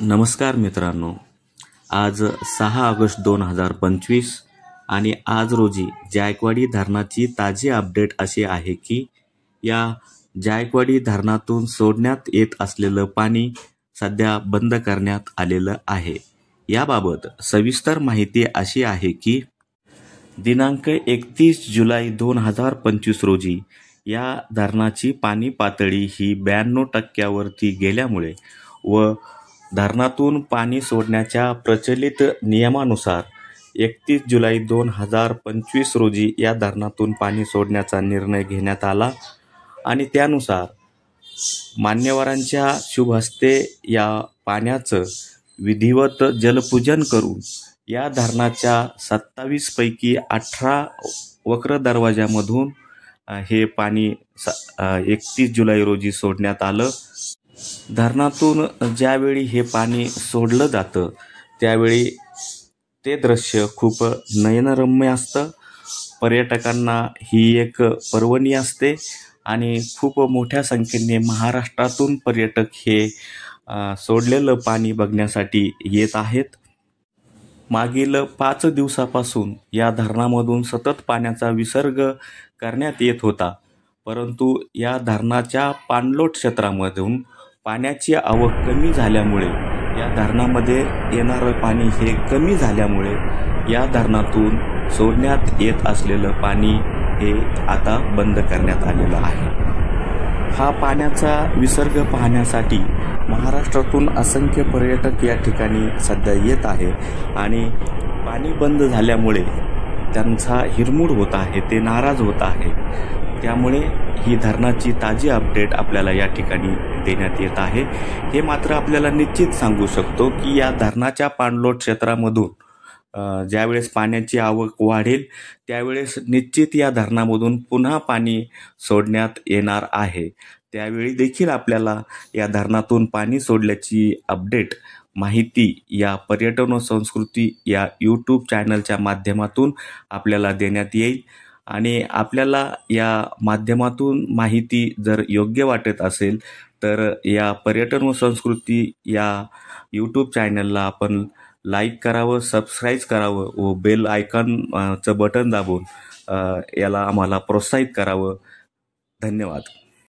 नमस्कार मित्रांनो, आज 6 ऑगस्ट 2025 आणि आज रोजी जायकवाडी धरणाची ताजी अपडेट अशी आहे की या जायकवाडी धरणातून सोडण्यात येत असलेलं पाणी सध्या बंद करण्यात आलेलं आहे। याबाबत सविस्तर माहिती अशी आहे की दिनांक 31 जुलै 2025 रोजी या धरणाची पाणी पातळी ही 92% गेल्यामुळे व धरणातून पाणी सोडण्याच्या प्रचलित नियमानुसार 31 जुलै 2025 रोजी या धरणातून पाणी सोडण्याचा निर्णय घेण्यात आला आणि त्यानुसार मान्यवरांच्या शुभ हस्ते या पाण्याचं विधिवत जलपूजन करून या धरणाच्या 27 पैकी 18 वक्र दरवाजामधून हे पाणी 31 जुलै रोजी सोडण्यात आलं। धरणातून ज्यावेळी हे पाणी सोडलं जातं त्यावेळी ते दृश्य खूप नयनरम्य असतं। पर्यटकांना ही एक पर्वणी असते आणि खूप मोठ्या संख्येने महाराष्ट्रातून पर्यटक हे सोडलेलं पाणी बघण्यासाठी येत आहेत। मागील 5 दिवसापासून या धरणामधून सतत पाण्याचा विसर्ग करण्यात येत होता, परंतु या धरणाच्या पाणलोट क्षेत्रामधून पाण्याची आवक कमी झाल्यामुळे या धरणामध्ये येणारं पाणी हे कमी झाल्यामुळे या धरणातून सोडण्यात येत असलेलं पाणी हे आता बंद करण्यात आलेलं आहे। हा पाण्याचा विसर्ग पाहण्यासाठी महाराष्ट्रातून असंख्य पर्यटक या ठिकाणी सध्या येत आहे आणि पाणी बंद झाल्यामुळे त्यांचा हिरमोड होत आहे, ते नाराज होत आहे। त्यामुळे ही धरणाची ताजी अपडेट आपल्याला या ठिकाणी देण्यात येत आहे। हे मात्र आपल्याला निश्चित सांगू शकतो की या धरणाच्या पाणलोट क्षेत्रामधून ज्यावेळेस पाण्याची आवक वाढेल त्यावेळेस निश्चित या धरणामधून पुन्हा पाणी सोडण्यात येणार आहे। त्यावेळी देखील आपल्याला या धरणातून पाणी सोडल्याची अपडेट माहिती या पर्यटन व संस्कृती या यूट्यूब चॅनलच्या माध्यमातून आपल्याला देण्यात येईल आणि आपल्याला या माध्यमातून माहिती जर योग्य वाटत असेल तर या पर्यटन व संस्कृती या यूट्यूब चॅनलला आपण लाईक करावं, सबस्क्राईब करावं व बेल आयकॉनचं बटन दाबून याला आम्हाला प्रोत्साहित करावं। धन्यवाद।